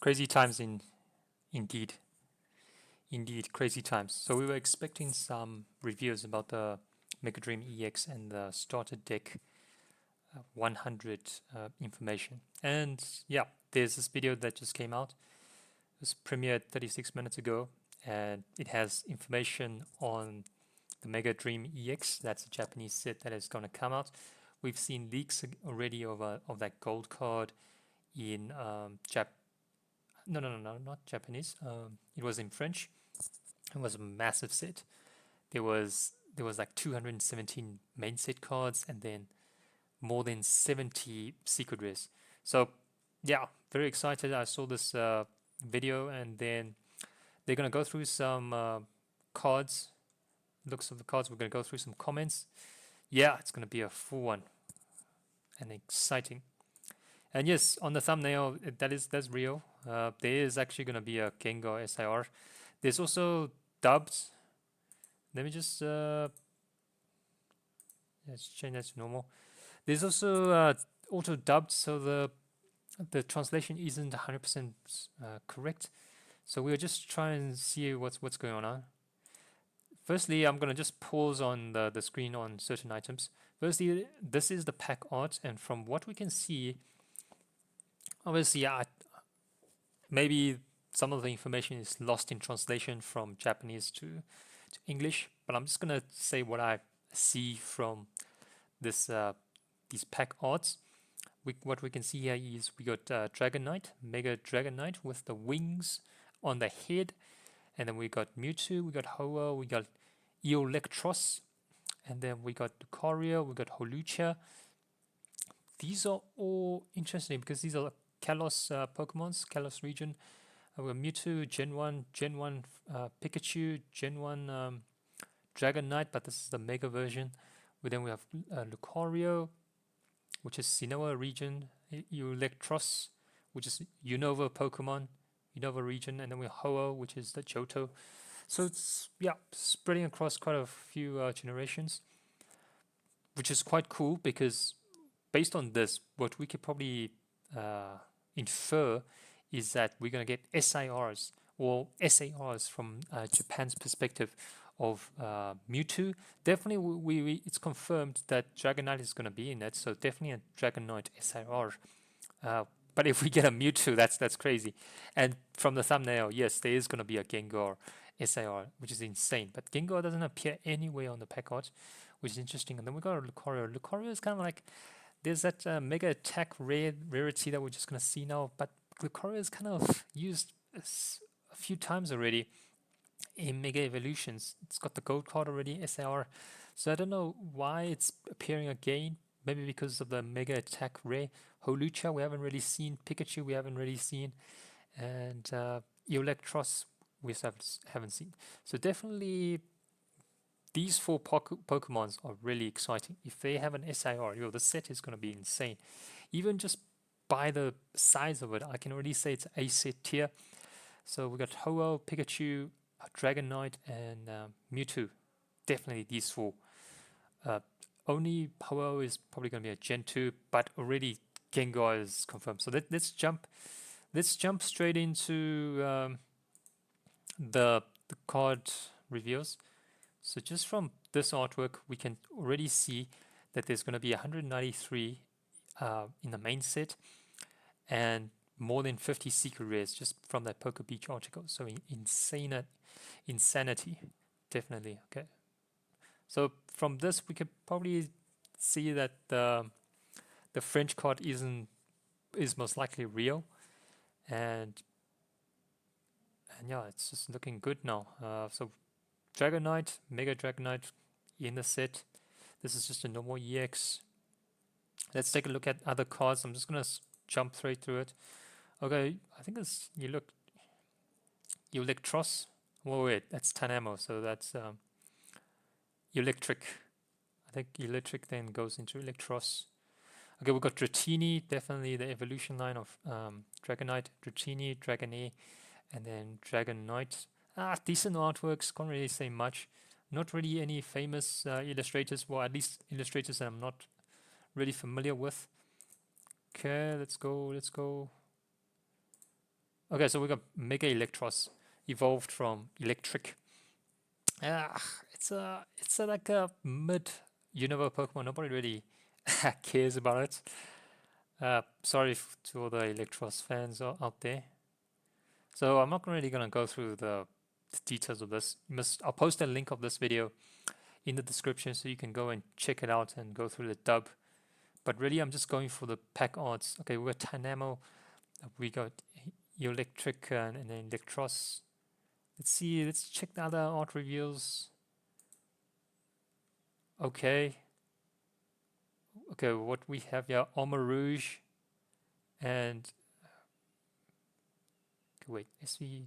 Crazy times indeed. Indeed, crazy times. So we were expecting some reviews about the Mega Dream EX and the starter deck 100 information. And yeah, there's this video that just came out. It was premiered 36 minutes ago, and it has information on the Mega Dream EX. That's a Japanese set that is going to come out. We've seen leaks already of that gold card in no, not Japanese. It was in French. It was a massive set. There was like 217 main set cards and then more than 70 secret rares. So yeah, very excited. I saw this video, and then they're gonna go through some cards. Looks of the cards. We're gonna go through some comments. Yeah, it's gonna be a full one and exciting. And yes, on the thumbnail, that's real. There is actually gonna be a Gengar SIR. There's also dubbed. Let me just let's change that to normal. There's also auto dubbed, so the translation isn't 100% correct. So we'll just try and see what's going on. Firstly, I'm gonna just pause on the screen on certain items. Firstly, this is the pack art, and from what we can see, obviously, maybe some of the information is lost in translation from Japanese to English, but I'm just gonna say what I see from this these pack arts. What we can see here is we got Dragonite, Mega Dragonite with the wings on the head, and then we got Mewtwo, we got Hoa, we got Electros, and then we got Lucario, we got Holucha. These are all interesting because these are Kalos Pokemons, Kalos region. We have Mewtwo, Gen 1, Pikachu, Gen 1 Dragonite, but this is the Mega version. Then we have Lucario, which is Sinnoh region, Electros, which is Unova Pokemon, Unova region, and then we have Ho-Oh, which is the Johto. So it's, yeah, spreading across quite a few generations, which is quite cool because based on this, what we could probably infer is that we're going to get SIRs or SARs from Japan's perspective of Mewtwo. Definitely, it's confirmed that Dragonite is going to be in it, so definitely a Dragonite SIR. But if we get a Mewtwo, that's crazy. And from the thumbnail, yes, there is going to be a Gengar SIR, which is insane. But Gengar doesn't appear anywhere on the pack art, which is interesting. And then we got Lucario. Lucario is kind of like, there's that Mega Attack rarity that we're just going to see now, but Lucario is kind of used a few times already in Mega Evolutions. It's got the gold card already, SIR. So I don't know why it's appearing again. Maybe because of the Mega Attack rare. Holucha we haven't really seen. Pikachu we haven't really seen. And Electros we haven't seen. So definitely these four Pokemons are really exciting. If they have an SIR, the set is going to be insane. Even just by the size of it, I can already say it's A set tier. So we got Ho-Oh, Pikachu, Dragonite, and Mewtwo. Definitely these four. Only Ho-Oh is probably going to be a Gen 2, but already Gengar is confirmed. So let's jump straight into the card reveals. So just from this artwork, we can already see that there's going to be 193 in the main set, and more than 50 secret rares just from that Poker Beach article. So insanity, definitely. Okay. So from this, we could probably see that the French card is most likely real, and yeah, it's just looking good now. So Dragonite, Mega Dragonite in the set. This is just a normal EX. Let's take a look at other cards. I'm just gonna jump straight through it. Okay, I think it's Electros. Oh wait, that's Tanamo, so that's Electric. I think Electric then goes into Electros. Okay, we've got Dratini, definitely the evolution line of Dragonite, Dratini, Dragonair, and then Dragonite. Decent artworks, can't really say much. Not really any famous illustrators, well, at least illustrators that I'm not really familiar with. Okay, let's go. Okay, so we got Mega Electros, evolved from Electric. Ah, it's a like a mid universe Pokemon. Nobody really cares about it. Sorry to all the Electros fans out there. So I'm not really gonna go through the details of this. I'll post a link of this video in the description so you can go and check it out and go through the dub. But really, I'm just going for the pack arts. Okay, we got Tynamo, we got Electric, and then Electros. Let's see, let's check the other art reviews. Okay. Okay, what we have here, Armor Rouge, and wait, SV.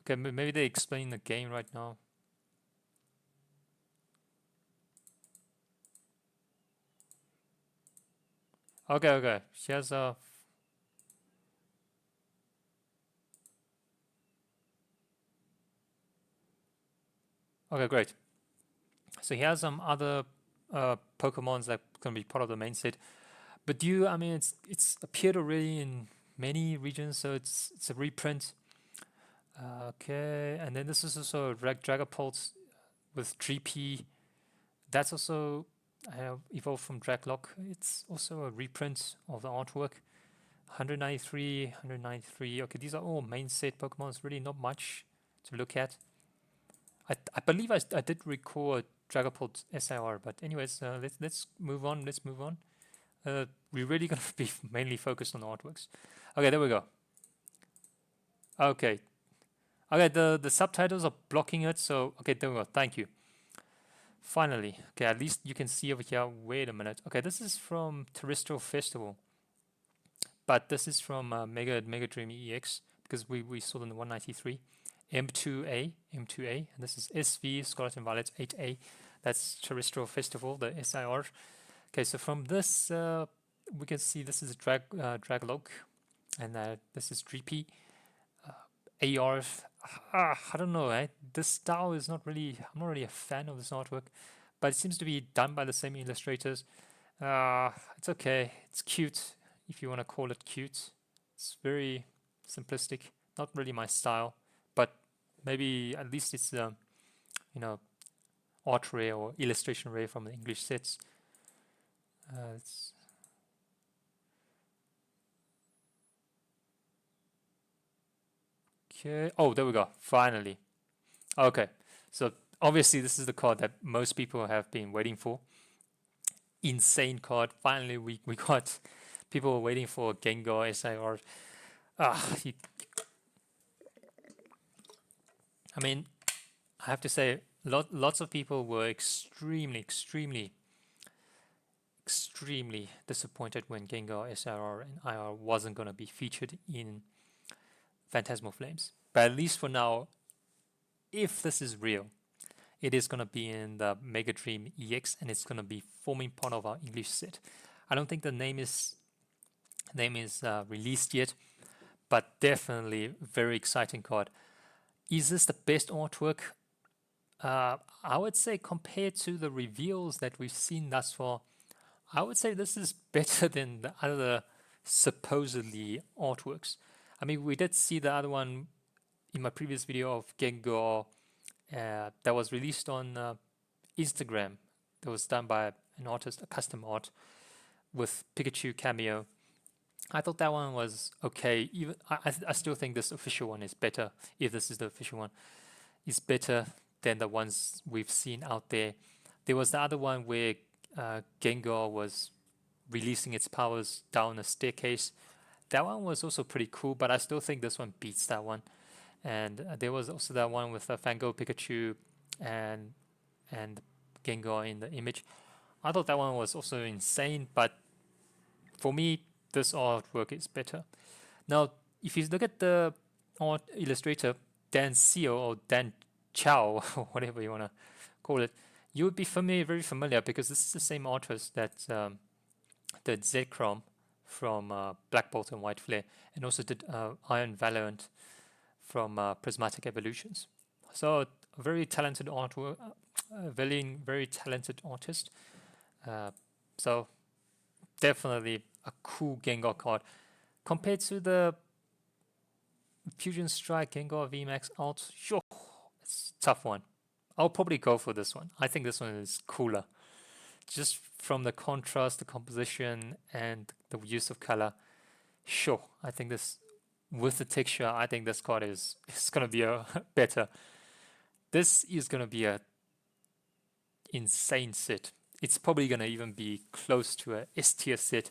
Okay, maybe they explain the game right now. Okay, okay. She has a. Okay, great. So he has some other Pokemons that can be part of the main set. But I mean, it's appeared already in many regions, so it's a reprint. Okay, and then this is also Dragapult with GP. That's also evolved from Draglock. It's also a reprint of the artwork. 193, 193. Okay, these are all main set Pokemon. It's really not much to look at. I believe I did record Dragapult SIR, but anyways, let's move on. Let's move on. We're really gonna be mainly focused on the artworks. Okay, there we go. Okay, okay. The subtitles are blocking it, so okay, there we go. Thank you. Finally, okay. At least you can see over here. Wait a minute. Okay, this is from Terrestrial Festival, but this is from Mega Dream EX because we saw them in 193. M2A, and this is SV Scarlet and Violet 8A. That's Terrestrial Festival, the SIR. Okay, so from this, we can see this is Draglog, and this is GP. AR, I don't know, eh? This style is not really, I'm not really a fan of this artwork, but it seems to be done by the same illustrators. It's okay, it's cute, if you want to call it cute. It's very simplistic, not really my style, but maybe at least it's, you know, art rare or illustration rare from the English sets. Okay. Oh, there we go. Finally. Okay. So obviously this is the card that most people have been waiting for. Insane card. Finally, we got people were waiting for Gengar SIR. I mean, I have to say, lots of people were extremely disappointed when Gengar SIR and IR wasn't going to be featured in Phantasmal Flames. But at least for now, if this is real, it is going to be in the Mega Dream EX and it's going to be forming part of our English set. I don't think the name is released yet, but definitely very exciting card. Is this the best artwork? I would say compared to the reveals that we've seen thus far, I would say this is better than the other supposedly artworks. I mean, we did see the other one in my previous video of Gengar that was released on Instagram. That was done by an artist, a custom art with Pikachu cameo. I thought that one was okay. Even I still think this official one is better. If this is the official one, is better than the ones we've seen out there. There was the other one where Gengar was releasing its powers down a staircase. That one was also pretty cool, but I still think this one beats that one. And there was also that one with Fango, Pikachu, and Gengar in the image. I thought that one was also insane, but for me, this artwork is better. Now, if you look at the art illustrator, Dan Seo or Dan Chow, or whatever you want to call it, you would be very familiar because this is the same artist that did Z-Chrome from Black Bolt and White Flare, and also did Iron Valorant from Prismatic Evolutions. So a very talented artwork, very talented artist. So definitely a cool Gengar card compared to the Fusion Strike, Gengar VMAX Alt. Sure, it's a tough one. I'll probably go for this one. I think this one is cooler. Just from the contrast, the composition, and the use of color. Sure, I think this, with the texture, I think this card is gonna be a better. This is gonna be a insane set. It's probably gonna even be close to a S tier set,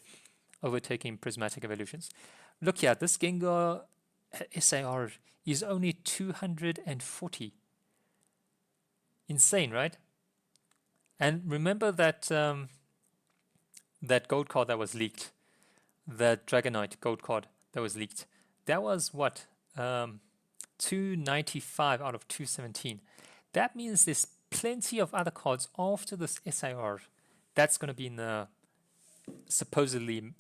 overtaking Prismatic Evolutions. Look here, this Gengar SAR is only 240. Insane, right? And remember that that gold card that was leaked, the Dragonite gold card that was leaked. That was what? 295 out of 217. That means there's plenty of other cards after this SIR. That's going to be in the supposedly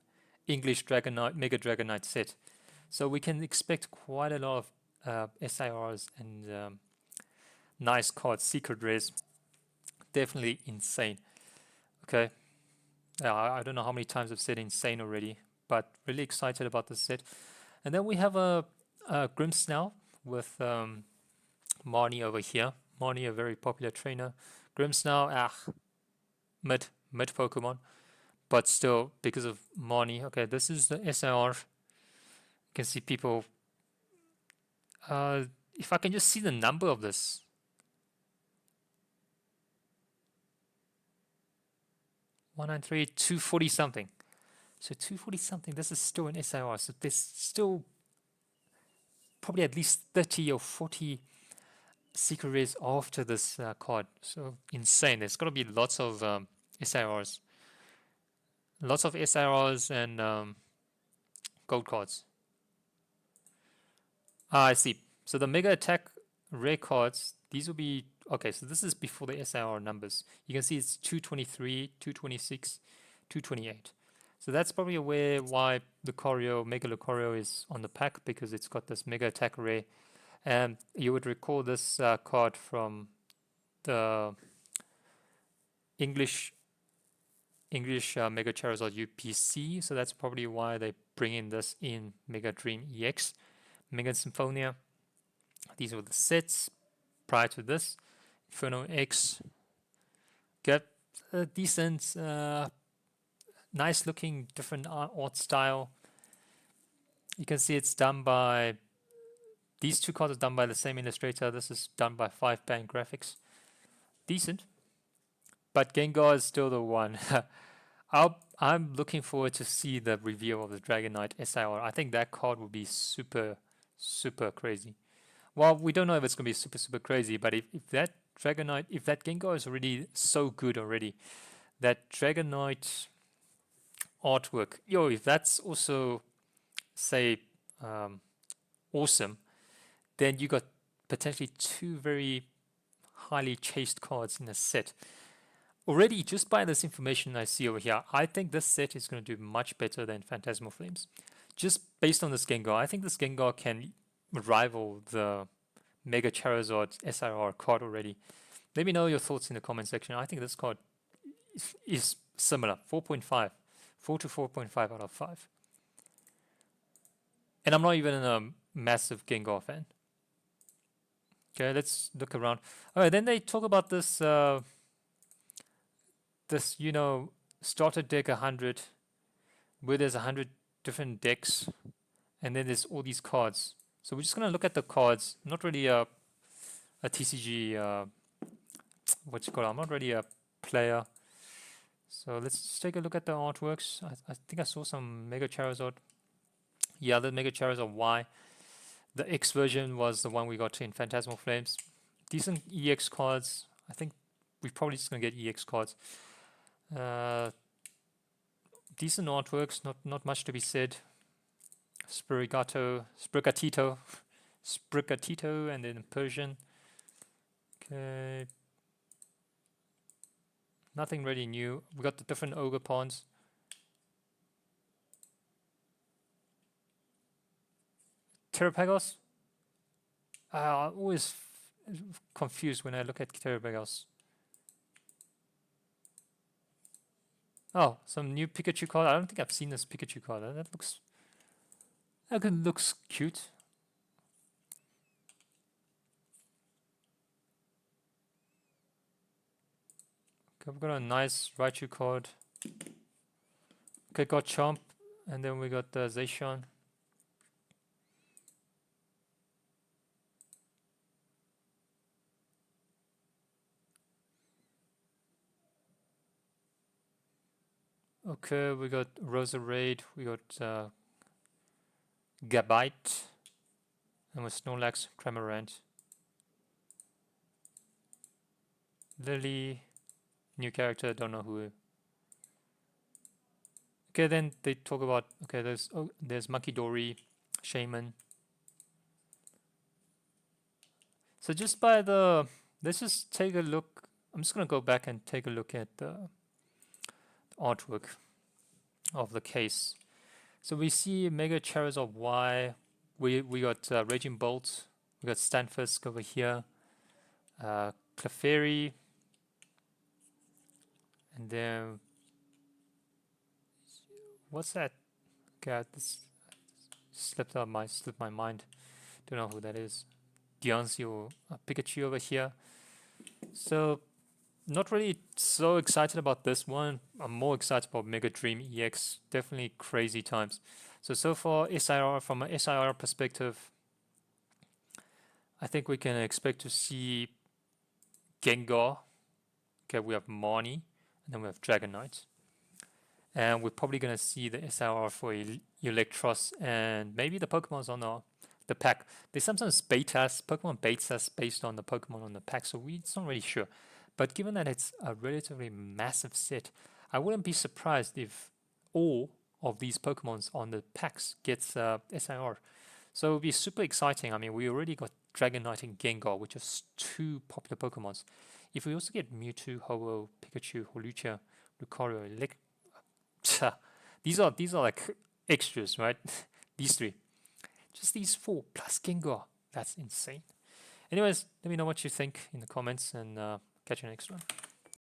English Dragonite, Mega Dragonite set. So we can expect quite a lot of SIRs and nice cards, secret rares. Definitely insane. Okay. I don't know how many times I've said insane already, but really excited about this set. And then we have a Grimmsnarl with Marnie over here. Marnie, a very popular trainer. Grimmsnarl, mid Pokemon, but still because of Marnie. Okay, this is the SIR. You can see people. If I can just see the number of this. 193, 240 something. So 240 something, this is still an SIR. So there's still probably at least 30 or 40 secret rares after this card. So insane. There's got to be lots of SIRs. Lots of SIRs and gold cards. I see. So the Mega Attack rare cards, these will be, okay, so this is before the SIR numbers. You can see it's 223, 226, 228. So that's probably why the Choreo, Mega Lucario is on the pack, because it's got this Mega Attack rare. And you would recall this card from the English Mega Charizard UPC. So that's probably why they bring in this in Mega Dream EX. Mega Symphonia. These were the sets prior to this. Inferno X. Get a decent, nice looking different art style. You can see it's done by, these two cards are done by the same illustrator. This is done by 5-band graphics. Decent. But Gengar is still the one. I'm looking forward to see the reveal of the Dragonite SIR. I think that card will be super, super crazy. Well, we don't know if it's going to be super, super crazy, but if that Dragonite, if that Gengar is already so good already, that Dragonite artwork, if that's also, say, awesome, then you got potentially two very highly chased cards in a set. Already, just by this information I see over here, I think this set is going to do much better than Phantasmal Flames. Just based on this Gengar, I think this Gengar can rival the Mega Charizard SIR card already. Let me know your thoughts in the comment section. I think this card is similar, 4.5, 4 to 4.5 out of 5. And I'm not even a massive Gengar fan. Okay, let's look around. All right, then they talk about this, starter deck 100, where there's 100 different decks, and then there's all these cards. So we're just gonna look at the cards. Not really a TCG. I'm not really a player. So let's just take a look at the artworks. I think I saw some Mega Charizard. Yeah, the Mega Charizard Y. The X version was the one we got in Phantasmal Flames. Decent EX cards. I think we're probably just gonna get EX cards. Decent artworks. Not much to be said. Sprigatito, and then Persian. Okay. Nothing really new. We got the different ogre pawns. Terrapagos. I'm always confused when I look at Terrapagos. Oh, some new Pikachu card. I don't think I've seen this Pikachu card. That looks cute. Okay, we've got a nice Raichu card. Okay, got Chomp, and then we got the Zacian. Okay, we got Roserade, we got Gabite, and with Snorlax, Cramorant. Lily, new character, don't know who. Okay, then they talk about, okay, there's Makidori, Shaman. So just by let's just take a look. I'm just gonna go back and take a look at the artwork of the case. So we see Mega Charizard Y. We got Raging Bolt. We got Stanfisk over here. Clefairy. And then what's that? God, this slipped my mind. Don't know who that is. Diancie or Pikachu over here. So not really so excited about this one. I'm more excited about Mega Dream EX. Definitely crazy times. So far SIR, from an SIR perspective, I think we can expect to see Gengar. Okay, we have Marnie, and then we have Dragonite. And we're probably going to see the SIR for Electros and maybe the Pokemons on the pack. They sometimes bait us, Pokemon baits us based on the Pokemon on the pack, so it's not really sure. But given that it's a relatively massive set, I wouldn't be surprised if all of these Pokemons on the packs gets SIR. So it would be super exciting. I mean, we already got Dragonite and Gengar, which are two popular Pokemons. If we also get Mewtwo, Ho-Oh, Pikachu, Holucha, Lucario, these are like extras, right? These three. Just these four plus Gengar. That's insane. Anyways, let me know what you think in the comments and catch you next one.